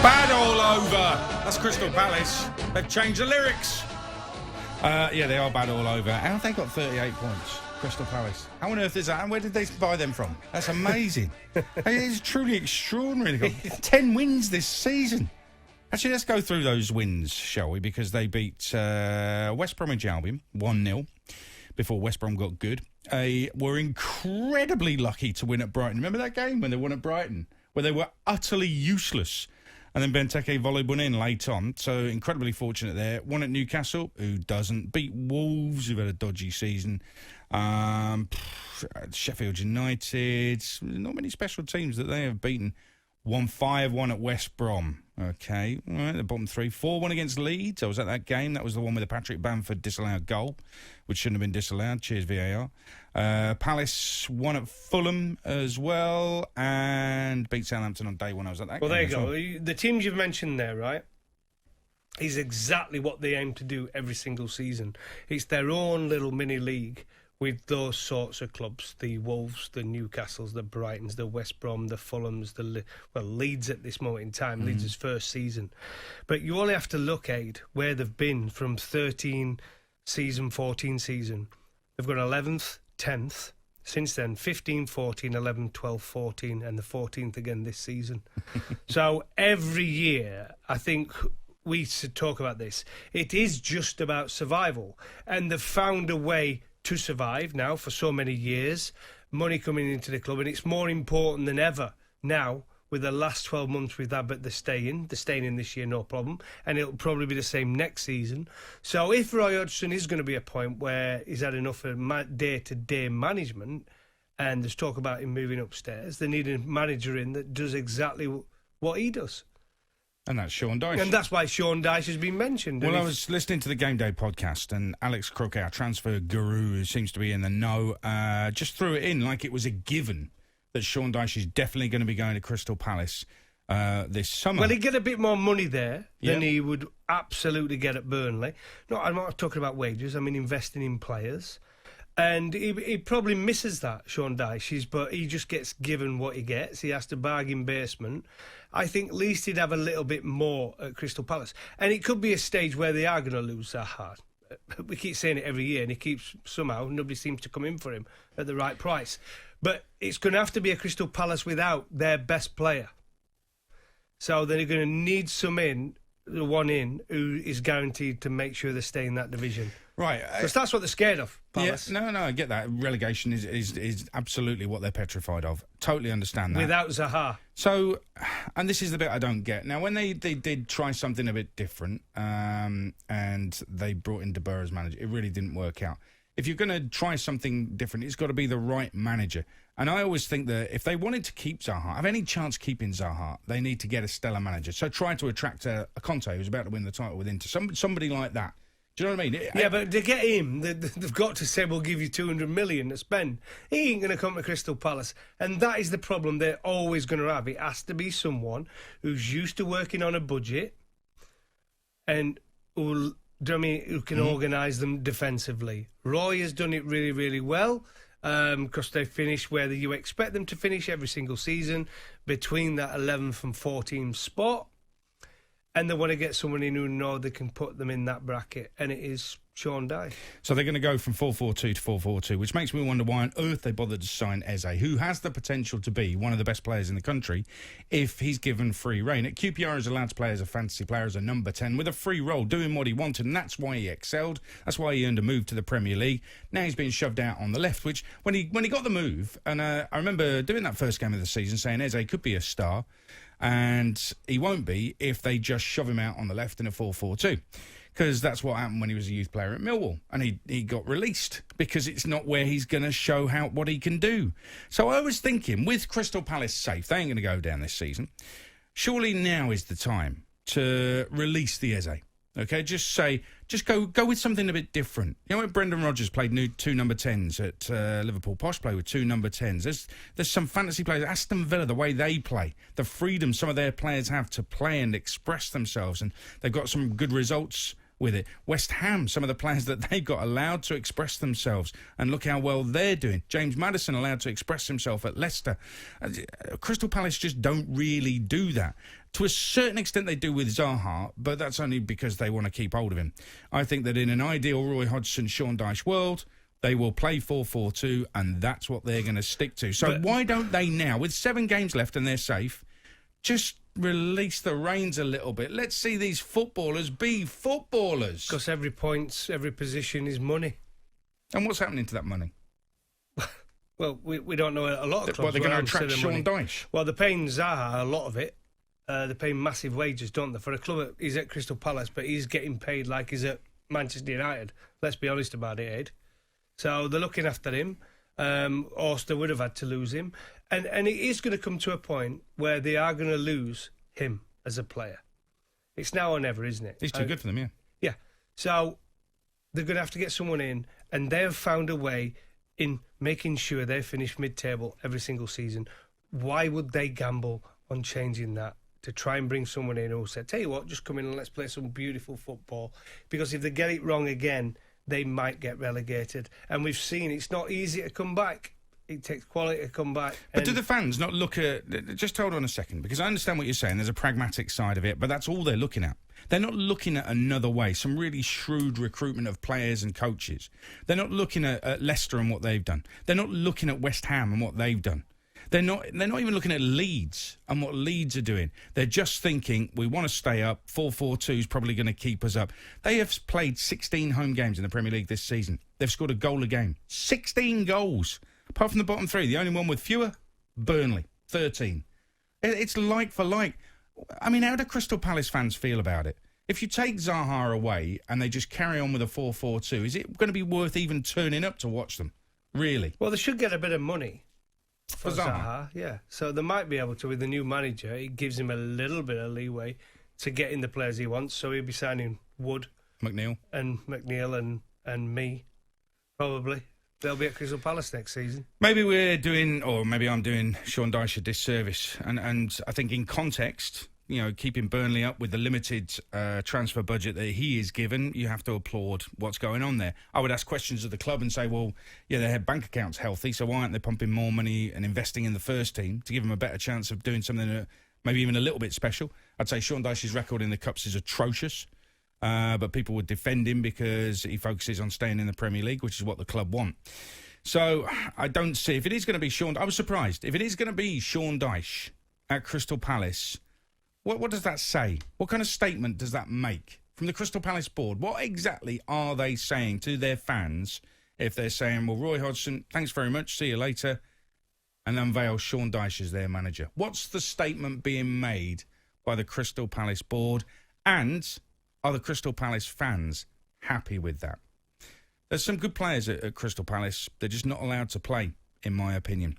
Bad all over. That's Crystal Palace. They've changed the lyrics. Yeah, they are bad all over. How have they got 38 points? Crystal Palace. How on earth is that? And where did they buy them from? That's amazing. It's truly extraordinary. They've got 10 wins this season. Actually, let's go through those wins, shall we? Because they beat West Bromwich Albion 1-0 before West Brom got good. Were incredibly lucky to win at Brighton. Remember that game when they won at Brighton? Where they were utterly useless. And then Benteke volleyed one in late on. So incredibly fortunate there. Won at Newcastle, who doesn't. Beat Wolves, who've had a dodgy season. Sheffield United. Not many special teams that they have beaten. Won 5-1 at West Brom. Okay, all right, the bottom three. 4-1 against Leeds. I was at that game. That was the one with the Patrick Bamford disallowed goal, which shouldn't have been disallowed. Cheers, VAR. Palace won at Fulham as well and beat Southampton on day one. I was at that game. Well, there you go. The teams you've mentioned there, right, is exactly what they aim to do every single season. It's their own little mini league with those sorts of clubs, the Wolves, the Newcastles, the Brightons, the West Brom, the Fulhams, Leeds at this moment in time, Leeds' first season. But you only have to look at where they've been from 13 season, 14 season. They've got 11th, 10th. Since then, 15, 14, 11, 12, 14, and the 14th again this season. So every year, I think we should talk about this. It is just about survival. And they've found a way to survive now for so many years, money coming into the club, and it's more important than ever now with the last 12 months we've had, but they're staying in this year, no problem, and it'll probably be the same next season. So if Roy Hodgson is going to be a point where he's had enough of day-to-day management, and there's talk about him moving upstairs, they need a manager in that does exactly what he does. And that's Shaun Dyche. And that's why Shaun Dyche has been mentioned. Well, I was listening to the Game Day podcast, and Alex Crook, our transfer guru, who seems to be in the know, just threw it in like it was a given that Shaun Dyche is definitely going to be going to Crystal Palace this summer. Well, he'd get a bit more money there than he would absolutely get at Burnley. No, I'm not talking about wages. I mean investing in players. And he probably misses that, Shaun Dyche, but he just gets given what he gets. He has to bargain basement. I think at least he'd have a little bit more at Crystal Palace. And it could be a stage where they are going to lose their heart. We keep saying it every year, and he keeps somehow, nobody seems to come in for him at the right price. But it's going to have to be a Crystal Palace without their best player. So they're going to need one in who is guaranteed to make sure they stay in that division. Right. Because that's what they're scared of, Palace. Yeah, no, I get that. Relegation is absolutely what they're petrified of. Totally understand that. Without Zaha. So, and this is the bit I don't get. Now, when they did try something a bit different and they brought in De Boer as manager, it really didn't work out. If you're going to try something different, it's got to be the right manager. And I always think that if they wanted to keep Zaha, have any chance keeping Zaha, they need to get a stellar manager. So try to attract a Conte who's about to win the title with Inter. Somebody like that. Do you know what I mean? Yeah, but to get him, they've got to say, we'll give you 200 million to spend. He ain't going to come to Crystal Palace. And that is the problem they're always going to have. It has to be someone who's used to working on a budget and who can organise them defensively. Roy has done it really, really well because they finish where you expect them to finish every single season, between that 11th and 14th spot. And they want to get someone in who know they can put them in that bracket, and it is Shaun Dyche. So they're going to go from 4-4-2 to 4-4-2, which makes me wonder why on earth they bothered to sign EZE, who has the potential to be one of the best players in the country if he's given free rein. At QPR, he's allowed to play as a fantasy player, as a number 10, with a free role, doing what he wanted, and that's why he excelled. That's why he earned a move to the Premier League. Now he's been shoved out on the left, which when he got the move, and I remember doing that first game of the season saying EZE could be a star, and he won't be if they just shove him out on the left in a 4-4-2. Because that's what happened when he was a youth player at Millwall. And he got released because it's not where he's going to show what he can do. So I was thinking, with Crystal Palace safe, they ain't going to go down this season. Surely now is the time to release the EZE. Okay, just go with something a bit different. You know, when Brendan Rodgers played two number 10s at Liverpool, Posh played with two number 10s. There's some fantasy players, Aston Villa, the way they play, the freedom some of their players have to play and express themselves, and they've got some good results with it. West Ham, some of the players that they've got allowed to express themselves, and look how well they're doing. James Maddison allowed to express himself at Leicester. Crystal Palace just don't really do that. To a certain extent they do with Zaha, but that's only because they want to keep hold of him. I think that in an ideal Roy Hodgson, Sean Dyche world, they will play 4-4-2, and that's what they're going to stick to. So why don't they now, with 7 games left and they're safe, just release the reins a little bit? Let's see these footballers be footballers. Because every point, every position is money. And what's happening to that money? Well, we don't know a lot of clubs. Well, they're going to attract Sean Dyche. Well, they're paying Zaha a lot of it. They're paying massive wages, don't they? For a club, he's at Crystal Palace, but he's getting paid like he's at Manchester United. Let's be honest about it, Ed. So they're looking after him. Auster would have had to lose him. And it is going to come to a point where they are going to lose him as a player. It's now or never, isn't it? He's too good for them, yeah. Yeah. So they're going to have to get someone in, and they have found a way in making sure they finish mid-table every single season. Why would they gamble on changing that to try and bring someone in who said, tell you what, just come in and let's play some beautiful football? Because if they get it wrong again, they might get relegated. And we've seen it's not easy to come back. It takes quality to come back. But do the fans not look at... Just hold on a second, because I understand what you're saying. There's a pragmatic side of it, but that's all they're looking at. They're not looking at another way, some really shrewd recruitment of players and coaches. They're not looking at Leicester and what they've done. They're not looking at West Ham and what they've done. They're not even looking at Leeds and what Leeds are doing. They're just thinking, we want to stay up. 4-4-2 is probably going to keep us up. They have played 16 home games in the Premier League this season. They've scored a goal a game. 16 goals. Apart from the bottom 3, the only one with fewer, Burnley, 13. It's like for like. I mean, how do Crystal Palace fans feel about it? If you take Zaha away and they just carry on with a 4-4-2, is it going to be worth even turning up to watch them? Really? Well, they should get a bit of money. For Zaha? Yeah. So they might be able to, with the new manager, it gives him a little bit of leeway to get in the players he wants. So he'll be signing Wood, McNeil and me, probably. They'll be at Crystal Palace next season. Maybe we're doing, or maybe I'm doing Sean Dyche a disservice. And I think in context, you know, keeping Burnley up with the limited transfer budget that he is given, you have to applaud what's going on there. I would ask questions of the club and say, well, yeah, they have bank accounts healthy, so why aren't they pumping more money and investing in the first team to give them a better chance of doing something maybe even a little bit special? I'd say Sean Dyche's record in the Cups is atrocious, but people would defend him because he focuses on staying in the Premier League, which is what the club want. So I don't see, if it is going to be Sean, I was surprised. If it is going to be Sean Dyche at Crystal Palace, what does that say? What kind of statement does that make from the Crystal Palace board? What exactly are they saying to their fans if they're saying, well, Roy Hodgson, thanks very much, see you later, and unveil Sean Dyche as their manager? What's the statement being made by the Crystal Palace board? And are the Crystal Palace fans happy with that? There's some good players at Crystal Palace. They're just not allowed to play, in my opinion.